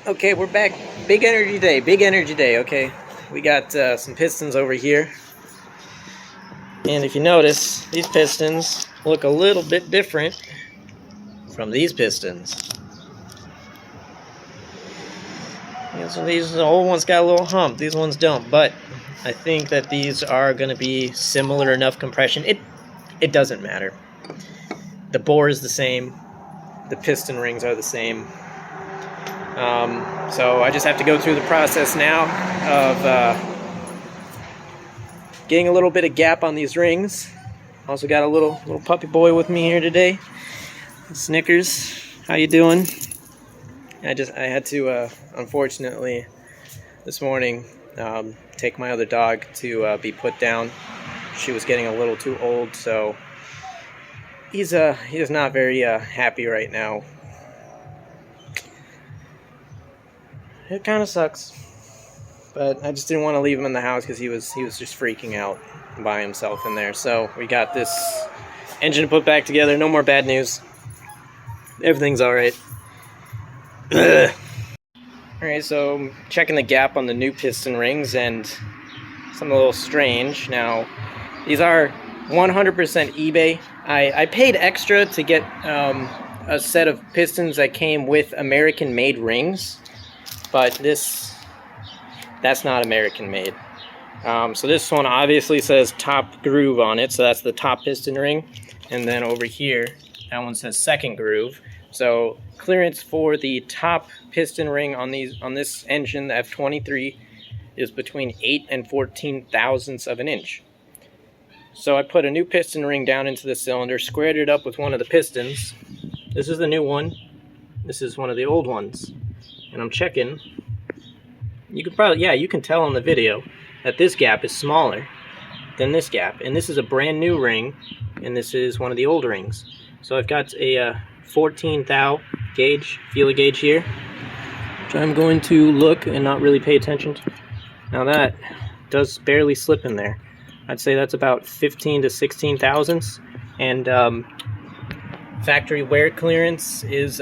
Okay, we're back. Big energy day. Big energy day. Okay, we got some pistons over here, and if you notice, these pistons look a little bit different from these pistons. These the old ones got a little hump. These ones don't, but I think that these are going to be similar enough compression. It doesn't matter. The bore is the same. The piston rings are the same. So I just have to go through the process now of getting a little bit of gap on these rings. Also got a little puppy boy with me here today. Snickers, how you doing? I had to unfortunately this morning take my other dog to be put down. She was getting a little too old, so he is not very happy right now. It kind of sucks, but I just didn't want to leave him in the house because he was just freaking out by himself in there. So we got this engine to put back together. No more bad news. Everything's all right. All right, so I'm checking the gap on the new piston rings, and something a little strange. Now, these are 100% eBay. I paid extra to get a set of pistons that came with American-made rings. But that's not American made. So this one obviously says top groove on it, so that's the top piston ring. And then over here, that one says second groove. So clearance for the top piston ring on this engine, the F23, is between 8 and 14 thousandths of an inch. So I put a new piston ring down into the cylinder, squared it up with one of the pistons. This is the new one. This is one of the old ones. And I'm checking. You can tell on the video that this gap is smaller than this gap. And this is a brand new ring, and this is one of the old rings. So I've got a 14 thou gauge, feeler gauge here, which I'm going to look and not really pay attention to. Now that does barely slip in there. I'd say that's about 15 to 16 thousandths. And factory wear clearance is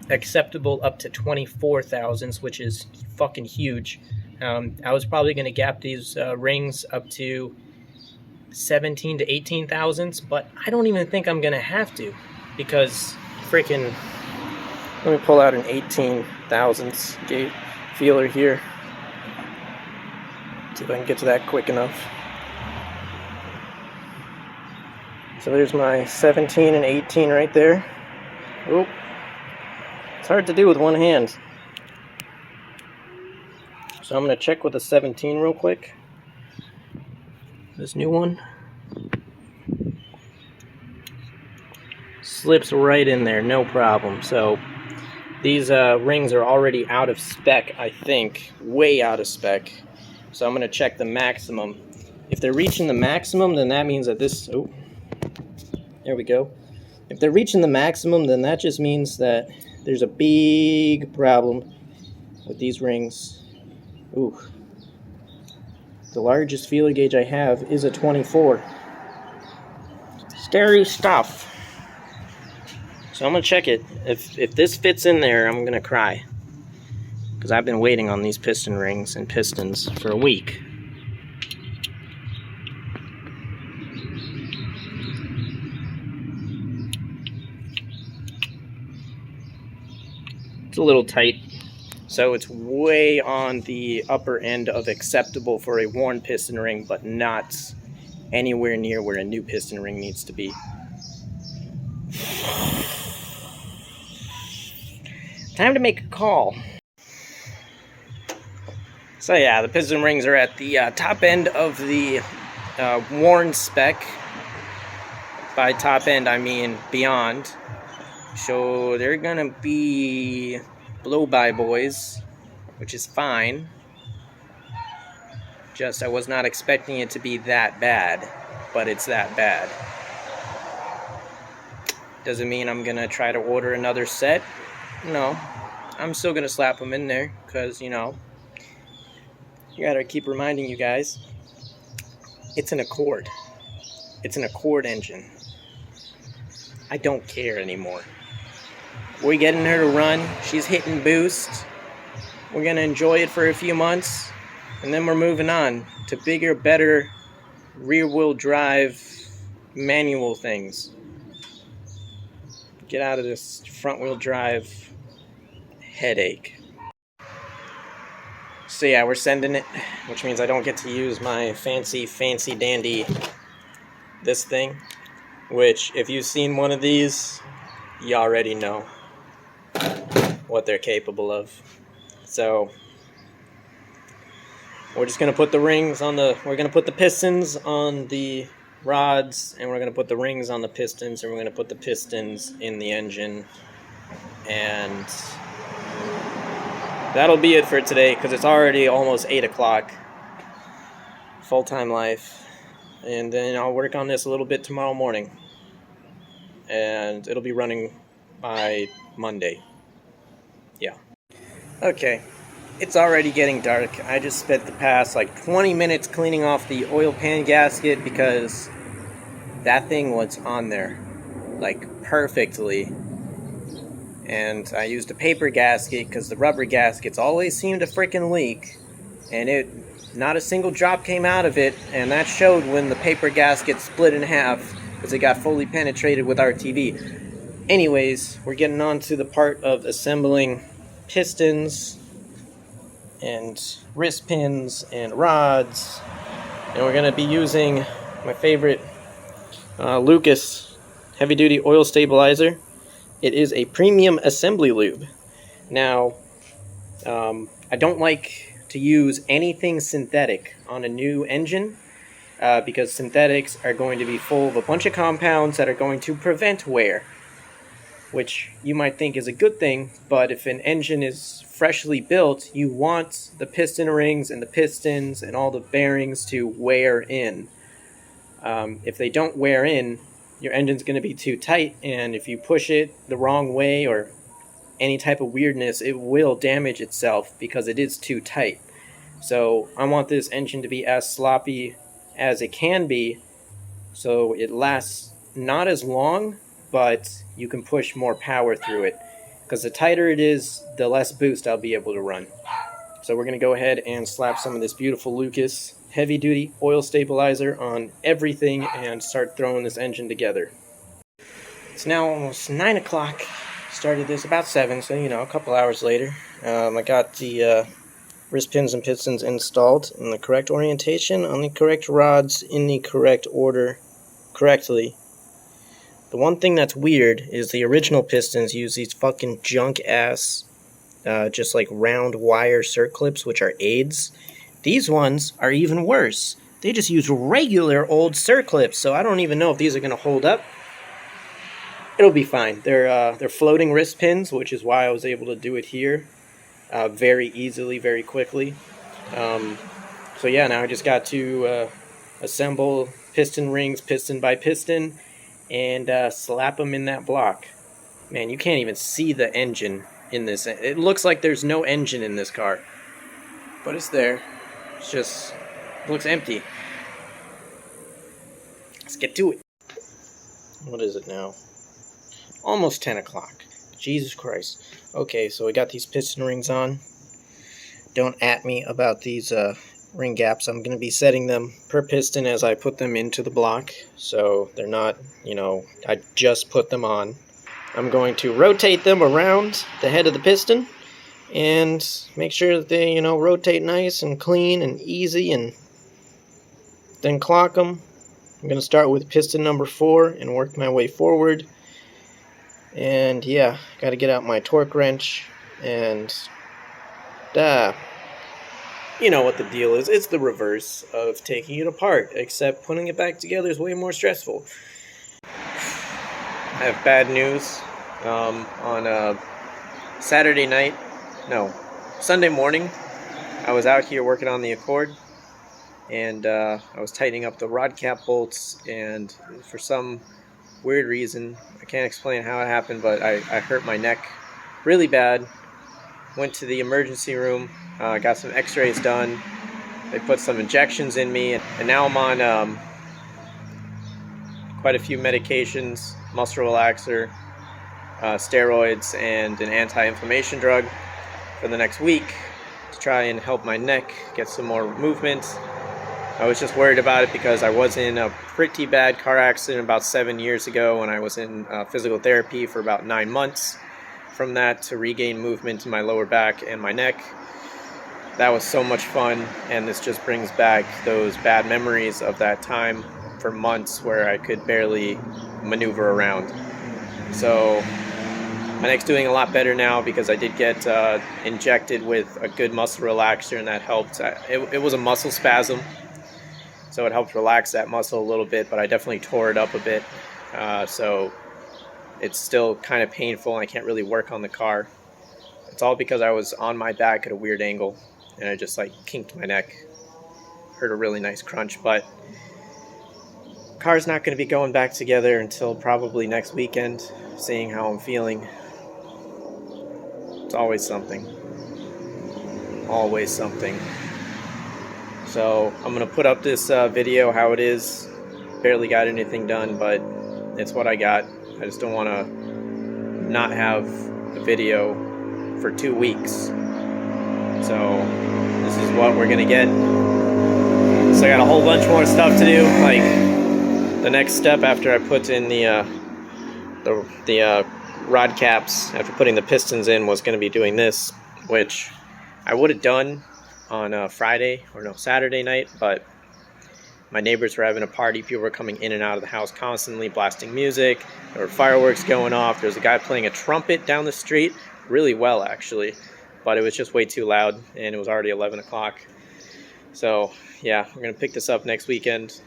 acceptable up to 24 thousandths, which is fucking huge. I was probably going to gap these rings up to 17 to 18 thousandths, but I don't even think I'm going to have to, because freaking, let me pull out an 18 thousandths gauge feeler here. See if I can get to that quick enough. So there's my 17 and 18 right there. Oh, it's hard to do with one hand. So I'm going to check with a 17 real quick. This new one slips right in there, no problem. So these rings are already out of spec, I think, way out of spec. So I'm going to check the maximum. If they're reaching the maximum, then that means that this... Oh, there we go. If they're reaching the maximum, then that just means that there's a big problem with these rings. Ooh. The largest feeler gauge I have is a 24. Scary stuff. So I'm going to check it. If this fits in there, I'm going to cry. Because I've been waiting on these piston rings and pistons for a week. It's a little tight, so it's way on the upper end of acceptable for a worn piston ring, but not anywhere near where a new piston ring needs to be. Time to make a call. So yeah, the piston rings are at the top end of the worn spec. By top end, I mean beyond. So they're gonna be blow-by boys, which is fine. Just I was not expecting it to be that bad, but it's that bad. Doesn't mean I'm gonna try to order another set. No, I'm still gonna slap them in there, because, you know, you gotta keep reminding you guys, it's an Accord. It's an Accord engine. I don't care anymore. We're getting her to run. She's hitting boost. We're going to enjoy it for a few months, and then we're moving on to bigger, better rear-wheel drive manual things. Get out of this front-wheel drive headache. So yeah, we're sending it, which means I don't get to use my fancy dandy this thing, which if you've seen one of these, you already know what they're capable of. So we're just gonna put the rings on we're gonna put the pistons on the rods, and we're gonna put the rings on the pistons, and we're gonna put the pistons in the engine, and that'll be it for today, because it's already almost 8 o'clock. Full-time life. And then I'll work on this a little bit tomorrow morning. And it'll be running by Monday. Yeah. Okay. It's already getting dark. I just spent the past 20 minutes cleaning off the oil pan gasket because that thing was on there perfectly. And I used a paper gasket because the rubber gaskets always seem to freaking leak, and not a single drop came out of it, and that showed when the paper gasket split in half because it got fully penetrated with RTV. Anyways, we're getting on to the part of assembling pistons and wrist pins and rods, and we're going to be using my favorite Lucas heavy duty oil stabilizer. It is a premium assembly lube. Now, I don't like to use anything synthetic on a new engine because synthetics are going to be full of a bunch of compounds that are going to prevent wear, which you might think is a good thing, but if an engine is freshly built, you want the piston rings and the pistons and all the bearings to wear in. If they don't wear in, your engine's going to be too tight, and if you push it the wrong way or any type of weirdness, it will damage itself because it is too tight. So I want this engine to be as sloppy as it can be, so it lasts not as long, but you can push more power through it, because the tighter it is, the less boost I'll be able to run. So we're going to go ahead and slap some of this beautiful Lucas heavy duty oil stabilizer on everything and start throwing this engine together. It's now almost 9 o'clock. Started this about 7, so a couple hours later. I got the wrist pins and pistons installed in the correct orientation on the correct rods in the correct order correctly. The one thing that's weird is the original pistons use these fucking junk ass just round wire circlips, which are aids. These ones are even worse. They just use regular old circlips, so I don't even know if these are going to hold up. It'll be fine. They're floating wrist pins, which is why I was able to do it here very easily, very quickly. So yeah, now I just got to assemble piston rings, piston by piston, and slap them in that block. Man, you can't even see the engine in this. It looks like there's no engine in this car, but it's there. It's just looks empty. Let's get to it. What is it now? Almost 10 o'clock. Jesus Christ. Okay, so we got these piston rings on. Don't at me about these ring gaps. I'm going to be setting them per piston as I put them into the block, so they're not, I just put them on. I'm going to rotate them around the head of the piston and make sure that they, rotate nice and clean and easy, and then clock them. I'm going to start with piston number 4 and work my way forward. And yeah, got to get out my torque wrench, and you know what the deal is. It's the reverse of taking it apart, except putting it back together is way more stressful. I have bad news. On Sunday morning, I was out here working on the Accord, and I was tightening up the rod cap bolts, and for some weird reason, I can't explain how it happened, but I hurt my neck really bad. Went to the emergency room, got some x-rays done. They put some injections in me, and now I'm on quite a few medications, muscle relaxer, steroids, and an anti-inflammation drug for the next week. to try and help my neck get some more movement. I was just worried about it because I was in a pretty bad car accident about 7 years ago, and I was in physical therapy for about 9 months from that to regain movement in my lower back and my neck. That was so much fun, and this just brings back those bad memories of that time for months where I could barely maneuver around. So my neck's doing a lot better now because I did get injected with a good muscle relaxer, and that helped. It was a muscle spasm, so it helped relax that muscle a little bit, but I definitely tore it up a bit. So it's still kind of painful, and I can't really work on the car. It's all because I was on my back at a weird angle, and I just like kinked my neck. Heard a really nice crunch, but car's not going to be going back together until probably next weekend, seeing how I'm feeling. It's always something. Always something. So I'm going to put up this video how it is. Barely got anything done, but it's what I got. I just don't want to not have a video for 2 weeks. So this is what we're going to get. So I got a whole bunch more stuff to do. Like the next step after I put in the rod caps, after putting the pistons in, was going to be doing this, which I would have done on Saturday night, but my neighbors were having a party. People were coming in and out of the house constantly, blasting music. There were fireworks going off. There was a guy playing a trumpet down the street, really well actually, but it was just way too loud, and it was already 11 o'clock. So yeah, we're gonna pick this up next weekend.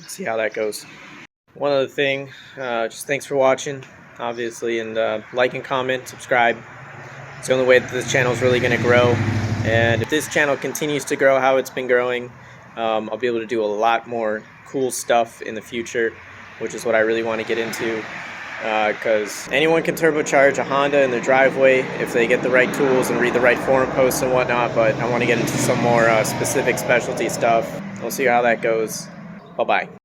See how that goes. One other thing, just thanks for watching, obviously, and like and comment, subscribe. It's the only way that this channel is really going to grow, and if this channel continues to grow how it's been growing, I'll be able to do a lot more cool stuff in the future, which is what I really want to get into, because anyone can turbocharge a Honda in their driveway if they get the right tools and read the right forum posts and whatnot, but I want to get into some more specific specialty stuff. We'll see how that goes. Bye-bye.